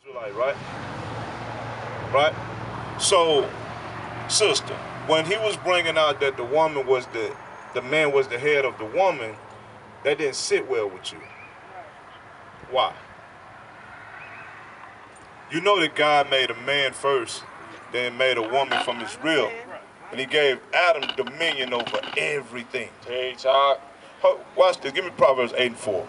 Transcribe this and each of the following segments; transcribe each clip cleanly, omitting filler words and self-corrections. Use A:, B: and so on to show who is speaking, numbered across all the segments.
A: Israelite, right? Right? So, sister, when he was bringing out that the woman was the man was the head of the woman, that didn't sit well with you. Why? You know that God made a man first, then made a woman from his rib. And he gave Adam dominion over everything.
B: Hey, Todd.
A: Watch this. Give me Proverbs 8 and 4.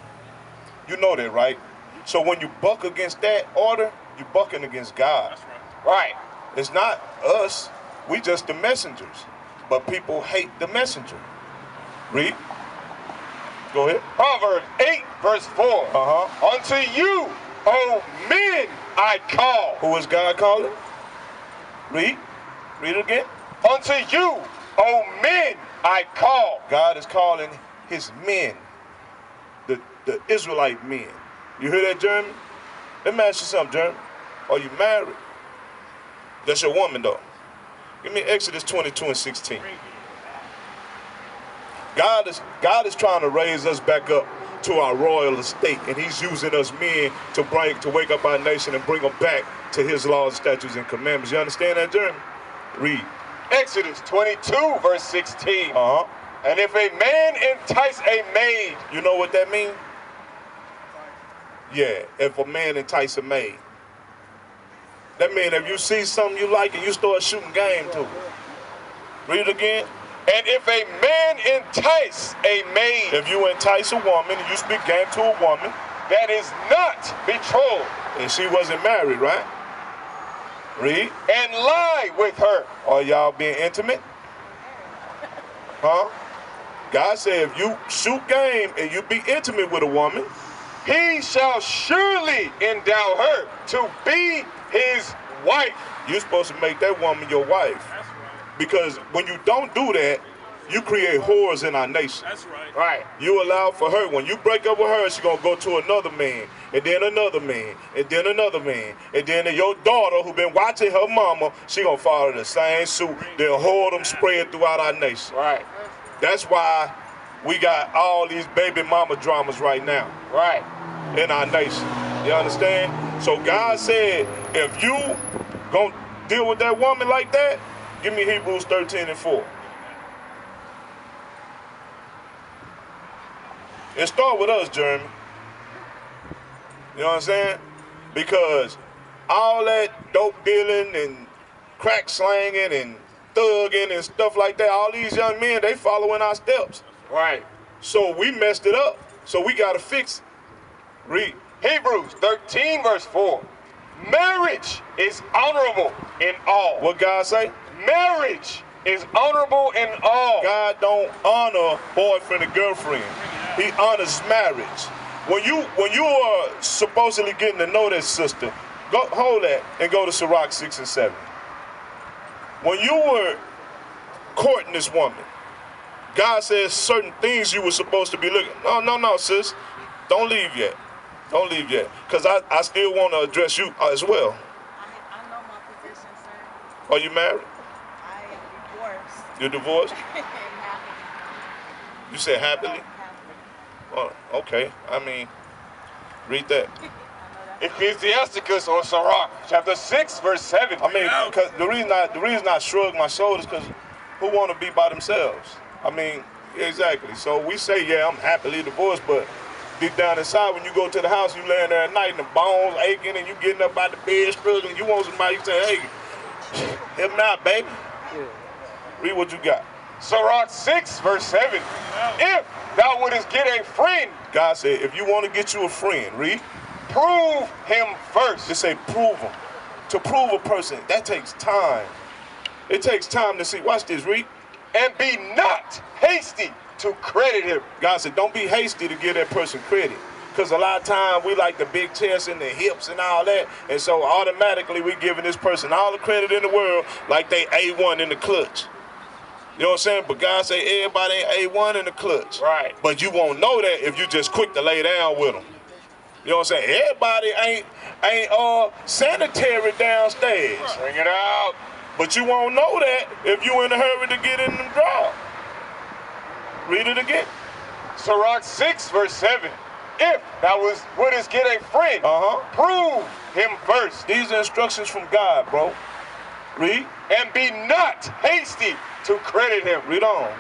A: You know that, right? So when you buck against that order, you're bucking against God.
B: That's right.
A: Right. It's not us. We just the messengers. But people hate the messenger. Read. Go ahead.
B: Proverbs 8, verse 4. Unto you, O men, I call.
A: Who is God calling? Read. Read it again.
B: Unto you, O men, I call.
A: God is calling his men, the Israelite men. You hear that, Jeremy? Let me ask you something, Jeremy. Are you married? That's your woman, though. Give me Exodus 22 and 16. God is trying to raise us back up to our royal estate, and he's using us men to wake up our nation and bring them back to his laws, statutes, and commandments. You understand that, Jeremy? Read.
B: Exodus 22, verse 16. And if a man entice a maid.
A: You know what that means? Yeah, if a man entice a maid. That means if you see something you like and you start shooting game to it. Read it again.
B: And if a man entice a maid.
A: If you entice a woman and you speak game to a woman.
B: That is not betrothed.
A: And she wasn't married, right? Read.
B: And lie with her.
A: Are y'all being intimate? Huh? God said if you shoot game and you be intimate with a woman,
B: he shall surely endow her to be his wife.
A: You're supposed to make that woman your wife.
C: That's right.
A: Because when you don't do that, you create whores in our nation.
C: That's right.
B: Right.
A: You allow for her. When you break up with her, she's going to go to another man, and then another man, and then another man. And then your daughter, who been watching her mama, she going to follow the same suit. They'll whoredom spread throughout our nation.
B: Right.
A: That's why we got all these baby mama dramas right now.
B: Right.
A: In our nation. You understand? So God said, if you gonna deal with that woman like that, give me Hebrews 13 and 4. It start with us, Jeremy. You know what I'm saying? Because all that dope dealing and crack slanging and thugging and stuff like that, all these young men, they following our steps.
B: Right.
A: So we messed it up. So we got to fix it. Read.
B: Hebrews 13, verse 4. Marriage is honorable in all.
A: What God say?
B: Marriage is honorable in all.
A: God don't honor boyfriend and girlfriend. He honors marriage. When you are supposedly getting to know that sister, go hold that and go to Sirach 6 and 7. When you were courting this woman, God says certain things you were supposed to be looking. No, sis. Don't leave yet. Don't leave yet. Because I still want to address you as well.
D: I know my position, sir.
A: Are you married?
D: I am divorced.
A: You're divorced?
D: And happy.
A: You said happily?
D: Happily.
A: Oh, okay. I mean, read that.
B: Ecclesiasticus or Sirach, chapter 6, verse 7.
A: I mean, because the reason I shrug my shoulders because who want to be by themselves? I mean, exactly. So we say, yeah, I'm happily divorced, but deep down inside, when you go to the house, you laying there at night and the bones aching and you getting up out the bed struggling. You want somebody to say, hey, help me out, baby. Read what you got.
B: Sirach 6, verse 7. If thou wouldest get a friend.
A: God said, if you want to get you a friend, read.
B: Prove him first.
A: Just say prove him. To prove a person, that takes time. It takes time to see. Watch this, read.
B: And be not hasty to credit him.
A: God said, don't be hasty to give that person credit. Because a lot of times we like the big chest and the hips and all that. And so automatically we giving this person all the credit in the world like they A1 in the clutch. You know what I'm saying? But God say everybody ain't A1 in the clutch.
B: Right.
A: But you won't know that if you just quick to lay down with them. You know what I'm saying? Everybody ain't sanitary downstairs.
B: Bring it out.
A: But you won't know that if you in a hurry to get in them drawers. Read it again.
B: Sirach 6, verse 7. If thou wouldest get a friend, prove him first.
A: These are instructions from God, bro. Read.
B: And be not hasty to credit him.
A: Read on.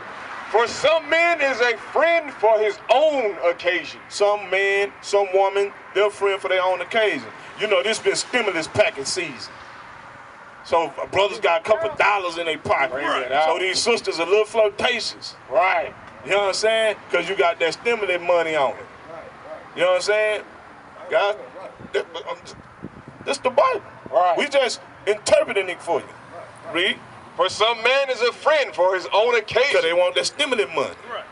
B: For some man is a friend for his own occasion.
A: Some man, some woman, they're a friend for their own occasion. You know, this been stimulus package season. So brothers got a couple dollars in their pocket.
B: Right.
A: So these sisters are a little flirtatious.
B: Right.
A: You know what I'm saying? Because you got that stimulus money on it. You know what I'm saying? God, this the Bible.
B: Right.
A: We just interpreting it for you. Read.
B: For some man is a friend for his own occasion.
A: Because they want that stimulus money.
C: Right.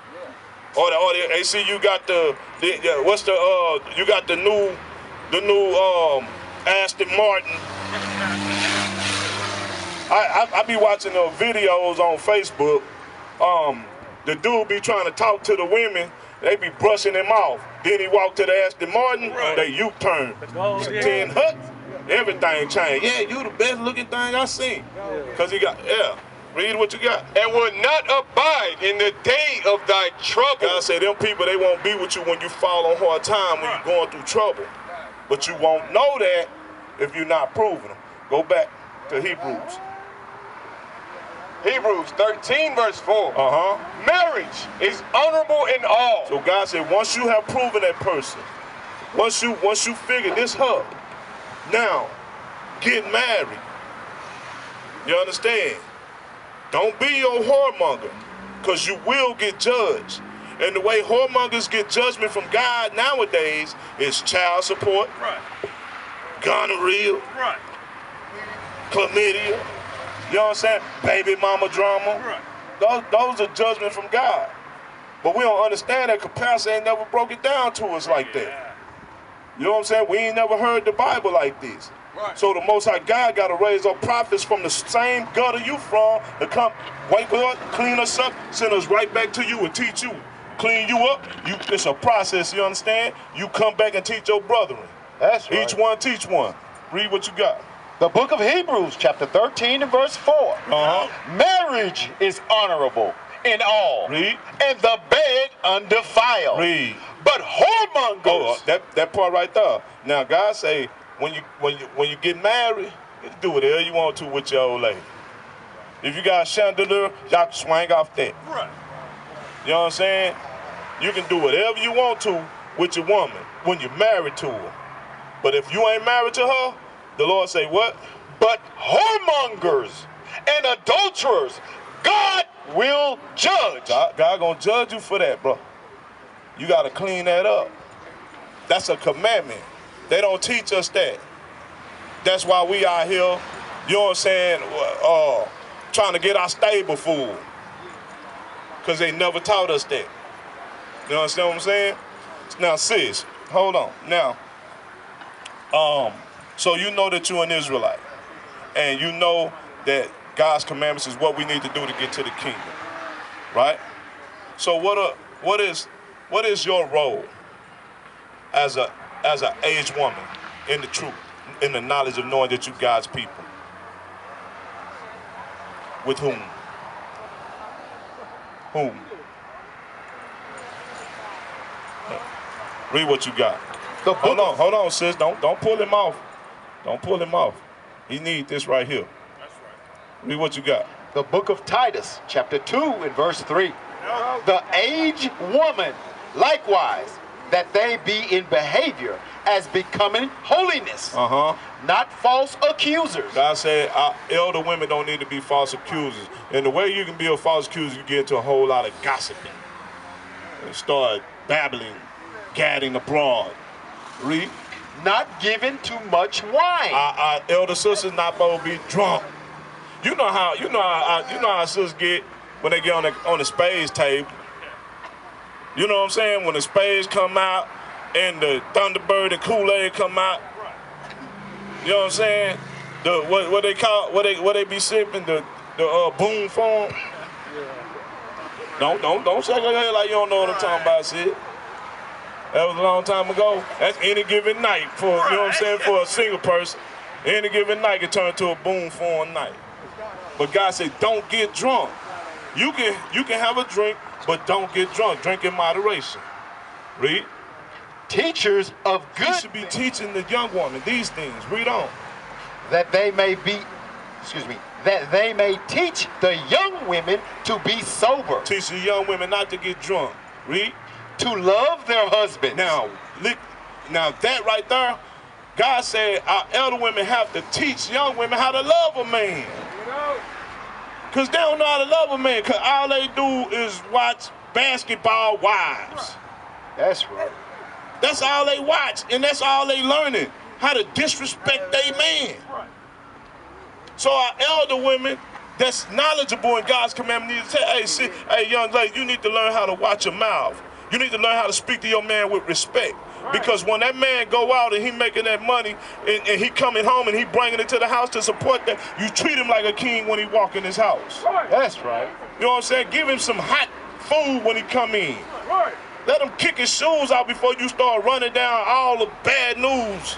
A: Or they see you got you got the new Aston Martin. I be watching the videos on Facebook. The dude be trying to talk to the women. They be brushing him off. Then he walk to the Aston Martin.
C: Right.
A: They U-turn. 10 huts. Everything changed. Yeah, you the best looking thing I seen. Cause he got Read what you got.
B: And will not abide in the day of thy trouble.
A: God said them people, they won't be with you when you fall on hard time, when you're going through trouble. But you won't know that if you're not proving them. Go back to Hebrews.
B: Hebrews 13 verse 4. Marriage is honorable in all.
A: So God said once you have proven that person, once you figure this her, now get married. You understand? Don't be your whoremonger, because you will get judged. And the way whoremongers get judgment from God nowadays is child support,
C: Right.
A: gonorrhea,
C: Right.
A: chlamydia, you know what I'm saying? Baby mama drama.
C: Right.
A: Those are judgment from God. But we don't understand that capacity ain't never broke it down to us like that. You know what I'm saying? We ain't never heard the Bible like this.
B: Right.
A: So the Most High God got to raise up prophets from the same gutter you from to come wake us up, clean us up, send us right back to you and teach you. Clean you up. It's a process, you understand? You come back and teach your brethren.
B: That's right.
A: Each one teach one. Read what you got.
E: The book of Hebrews, chapter 13 and verse 4. Marriage is honorable in all.
A: Read.
E: And the bed undefiled.
A: Read.
E: But whoremongers.
A: Oh, that part right there. Now God say when you get married, you can do whatever you want to with your old lady. If you got a chandelier, y'all can swing off that.
C: Right.
A: You know what I'm saying? You can do whatever you want to with your woman when you're married to her. But if you ain't married to her, the Lord say what?
E: But whoremongers and adulterers, God will judge.
A: God gonna judge you for that, bro. You gotta clean that up. That's a commandment. They don't teach us that. That's why we out here, you know what I'm saying, trying to get our stable full. Because they never taught us that. You understand what I'm saying? Now, sis, hold on. Now, so you know that you're an Israelite. And you know that God's commandments is what we need to do to get to the kingdom. Right? So what is your role as an aged woman in the truth, in the knowledge of knowing that you God's people? With whom? Whom? Read what you got. Hold on, sis. Don't pull him off. Don't pull him off. He need this right here.
C: That's right.
A: Read what you got.
E: The book of Titus, chapter 2 and verse 3. The aged woman, likewise, that they be in behavior as becoming holiness, not false accusers.
A: God said elder women don't need to be false accusers. And the way you can be a false accuser, you get into a whole lot of gossiping and start babbling, gadding abroad. Read.
E: Not given too much wine.
A: Our elder sisters not supposed to be drunk. You know how sisters get when they get on the spades table. You know what I'm saying? When the spades come out and the Thunderbird and Kool-Aid come out. You know what I'm saying? What they be sipping, the boom form. Don't shake your head like you don't know what I'm talking about, sis. That was a long time ago. That's any given night for, you know what I'm saying, for a single person. Any given night can turn to a boom form night. But God said, don't get drunk. You can have a drink, but don't get drunk. Drink in moderation. Read.
E: teachers of
A: He
E: good
A: should be teaching the young woman these things. Read on.
E: that they may teach the young women to be sober,
A: Teach the young women not to get drunk. Read.
E: to love their husbands.
A: Now that right there, God said our elder women have to teach young women how to love a man. Because they don't know how to love a man, because all they do is watch Basketball Wives.
E: That's right.
A: That's all they watch, and that's all they learning, how to disrespect their man. So our elder women that's knowledgeable in God's commandment need to say, hey, young lady, you need to learn how to watch your mouth. You need to learn how to speak to your man with respect. Because when that man go out and he making that money and he coming home and he bringing it to the house to support that, you treat him like a king when he walk in his house.
E: That's right.
A: You know what I'm saying? Give him some hot food when he come in. Let him kick his shoes out before you start running down all the bad news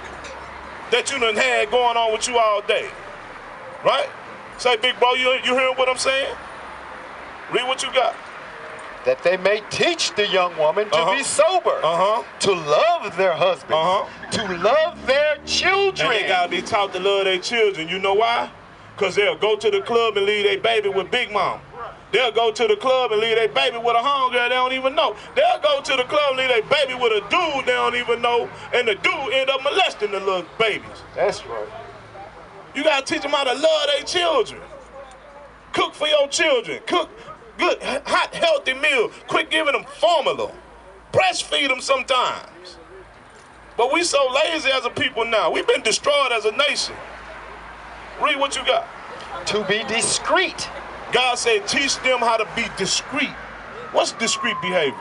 A: that you done had going on with you all day. Right? Say, big bro, you hearing what I'm saying? Read what you got.
E: That they may teach the young woman to be sober, to love their husbands, to love their children.
A: And they gotta be taught to love their children. You know why? Because they'll go to the club and leave their baby with Big Mom. They'll go to the club and leave their baby with a homegirl they don't even know. They'll go to the club and leave their baby with a dude they don't even know, and the dude end up molesting the little babies.
E: That's right.
A: You gotta teach them how to love their children. Cook for your children. Cook good, hot, healthy meal. Quit giving them formula. Breastfeed them sometimes. But we so lazy as a people now. We've been destroyed as a nation. Read what you got.
E: To be discreet.
A: God said, teach them how to be discreet. What's discreet behavior?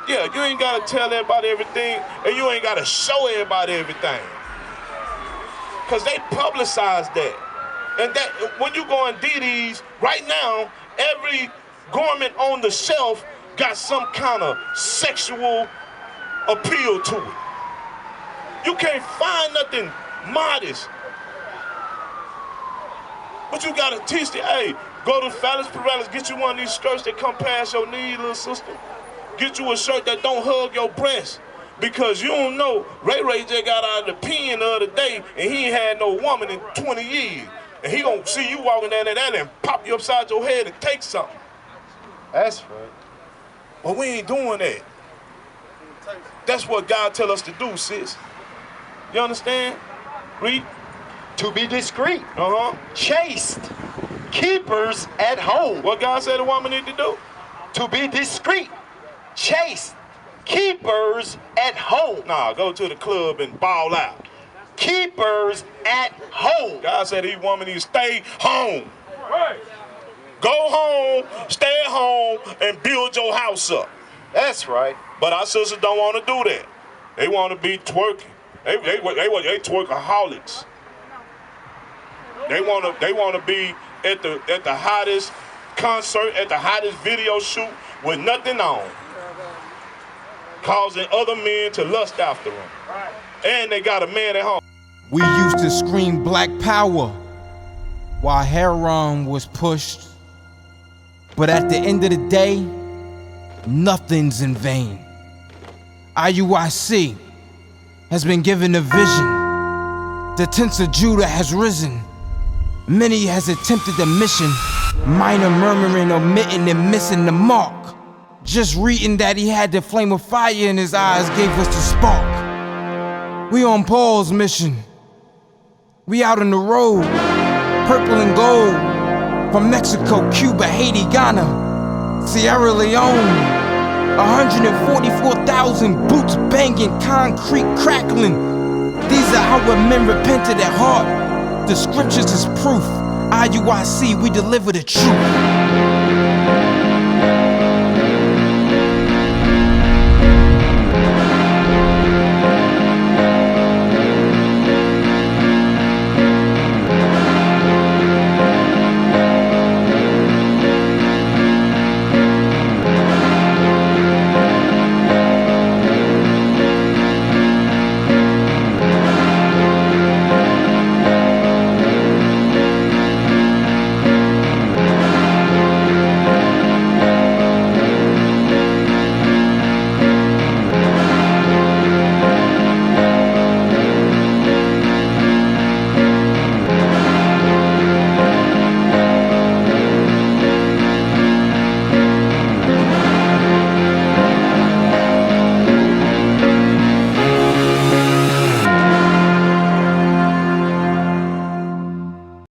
A: Yeah, you ain't gotta tell everybody everything, and you ain't gotta show everybody everything. Because they publicize that. And that when you go in DD's, right now, every garment on the shelf got some kind of sexual appeal to it. You can't find nothing modest. But you gotta teach them, hey, go to Phallus Paralis, get you one of these skirts that come past your knee, little sister. Get you a shirt that don't hug your breast. Because you don't know, Ray just got out of the pen the other day and he ain't had no woman in 20 years. And he gonna see you walking down that alley and pop you upside your head and take something.
E: That's right.
A: But we ain't doing that. That's what God tell us to do, sis. You understand? Read.
E: To be discreet.
A: Chaste.
E: Keepers at home.
A: What God said the woman need to do?
E: To be discreet. Chaste. Keepers at home.
A: Nah, go to the club and ball out.
E: Keepers at home.
A: God said he woman need to stay home. Right. Go home, stay at home, and build your house up.
E: That's right.
A: But our sisters don't want to do that. They want to be twerking. They twerkaholics. They want to be at the hottest concert, at the hottest video shoot with nothing on, causing other men to lust after them. And they got a man at home.
F: We used to scream black power while heroin was pushed. But at the end of the day, nothing's in vain. IUIC has been given a vision. The tents of Judah has risen. Many has attempted the mission, minor murmuring, omitting, and missing the mark. Just reading that he had the flame of fire in his eyes gave us the spark. We on Paul's mission. We out on the road, purple and gold, from Mexico, Cuba, Haiti, Ghana, Sierra Leone. 144,000 boots banging, concrete crackling. These are our men repented at heart. The scriptures is proof. IUIC, we deliver the truth.